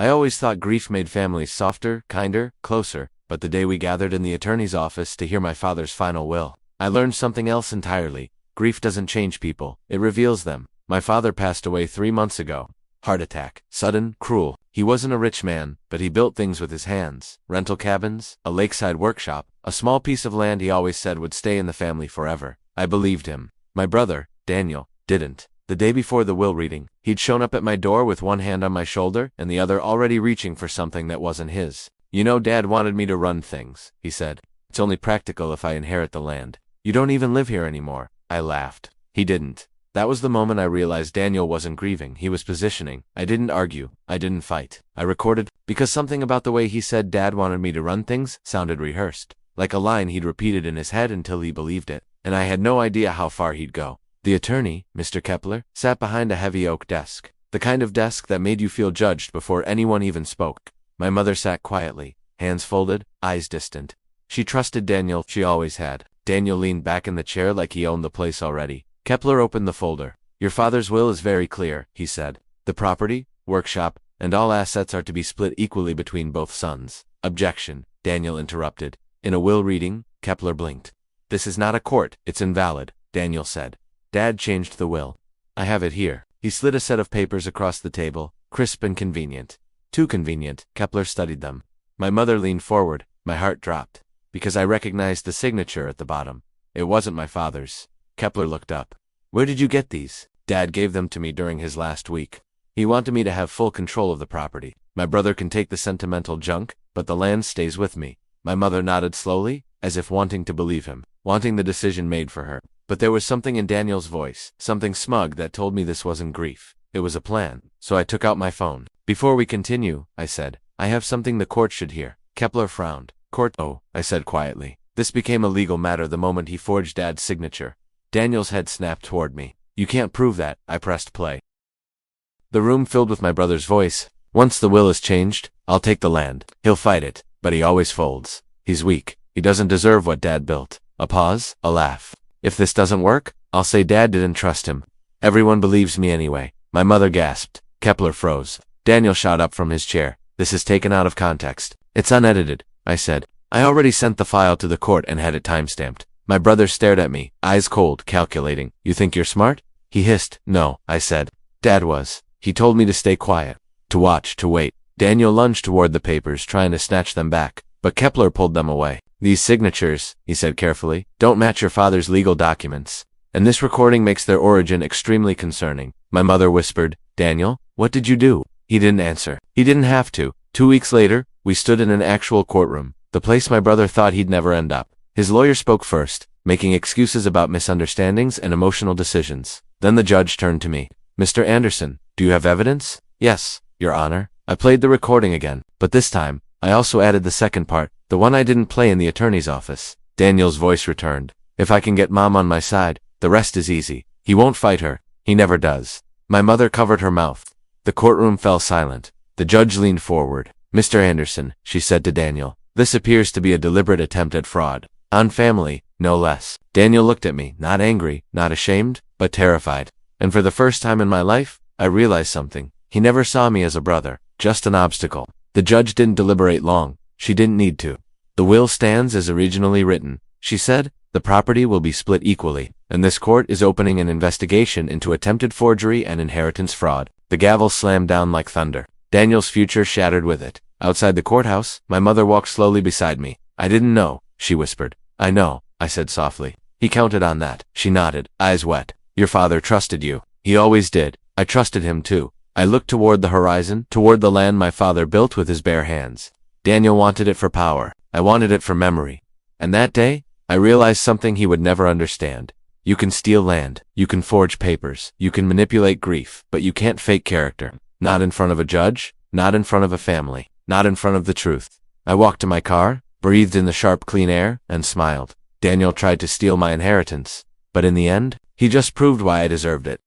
I always thought grief made families softer, kinder, closer, but the day we gathered in the attorney's office to hear my father's final will, I learned something else entirely. Grief doesn't change people, it reveals them. My father passed away 3 months ago. Heart attack. Sudden, cruel. He wasn't a rich man, but he built things with his hands. Rental cabins, a lakeside workshop, a small piece of land he always said would stay in the family forever. I believed him. My brother, Daniel, didn't. The day before the will reading, he'd shown up at my door with one hand on my shoulder and the other already reaching for something that wasn't his. You know, Dad wanted me to run things, he said. It's only practical if I inherit the land. You don't even live here anymore. I laughed. He didn't. That was the moment I realized Daniel wasn't grieving, he was positioning. I didn't argue. I didn't fight. I recorded, because something about the way he said Dad wanted me to run things sounded rehearsed, like a line he'd repeated in his head until he believed it, and I had no idea how far he'd go. The attorney, Mr. Kepler, sat behind a heavy oak desk, the kind of desk that made you feel judged before anyone even spoke. My mother sat quietly, hands folded, eyes distant. She trusted Daniel, she always had. Daniel leaned back in the chair like he owned the place already. Kepler opened the folder. Your father's will is very clear, he said. The property, workshop, and all assets are to be split equally between both sons. Objection, Daniel interrupted. In a will reading, Kepler blinked. This is not a court, it's invalid, Daniel said. Dad changed the will. I have it here. He slid a set of papers across the table, crisp and convenient. Too convenient, Kepler studied them. My mother leaned forward. My heart dropped, because I recognized the signature at the bottom. It wasn't my father's. Kepler looked up. Where did you get these? Dad gave them to me during his last week. He wanted me to have full control of the property. My brother can take the sentimental junk, but the land stays with me. My mother nodded slowly, as if wanting to believe him, wanting the decision made for her. But there was something in Daniel's voice, something smug that told me this wasn't grief. It was a plan. So I took out my phone. Before we continue, I said, I have something the court should hear. Kepler frowned. Court, oh, I said quietly. This became a legal matter the moment he forged Dad's signature. Daniel's head snapped toward me. You can't prove that. I pressed play. The room filled with my brother's voice. Once the will is changed, I'll take the land. He'll fight it, but he always folds. He's weak. He doesn't deserve what Dad built. A pause, a laugh. If this doesn't work, I'll say Dad didn't trust him. Everyone believes me anyway. My mother gasped. Kepler froze. Daniel shot up from his chair. This is taken out of context. It's unedited, I said. I already sent the file to the court and had it timestamped. My brother stared at me, eyes cold, calculating. You think you're smart? He hissed. No, I said. Dad was. He told me to stay quiet, to watch, to wait. Daniel lunged toward the papers, trying to snatch them back, but Kepler pulled them away. These signatures, he said carefully, don't match your father's legal documents, and this recording makes their origin extremely concerning. My mother whispered, Daniel, what did you do? He didn't answer. He didn't have to. 2 weeks later, we stood in an actual courtroom, the place my brother thought he'd never end up. His lawyer spoke first, making excuses about misunderstandings and emotional decisions. Then the judge turned to me. Mr. Anderson, do you have evidence? Yes, Your Honor. I played the recording again, but this time, I also added the second part, the one I didn't play in the attorney's office. Daniel's voice returned. If I can get Mom on my side, the rest is easy. He won't fight her. He never does. My mother covered her mouth. The courtroom fell silent. The judge leaned forward. Mr. Anderson, she said to Daniel, this appears to be a deliberate attempt at fraud. On family, no less. Daniel looked at me, not angry, not ashamed, but terrified. And for the first time in my life, I realized something. He never saw me as a brother, just an obstacle. The judge didn't deliberate long. She didn't need to. The will stands as originally written. She said, the property will be split equally, and this court is opening an investigation into attempted forgery and inheritance fraud. The gavel slammed down like thunder. Daniel's future shattered with it. Outside the courthouse, my mother walked slowly beside me. I didn't know, she whispered. I know, I said softly. He counted on that. She nodded, eyes wet. Your father trusted you. He always did. I trusted him too. I looked toward the horizon, toward the land my father built with his bare hands. Daniel wanted it for power. I wanted it for memory. And that day, I realized something he would never understand. You can steal land. You can forge papers. You can manipulate grief, but you can't fake character. Not in front of a judge, not in front of a family, not in front of the truth. I walked to my car, breathed in the sharp, clean air, and smiled. Daniel tried to steal my inheritance, but in the end, he just proved why I deserved it.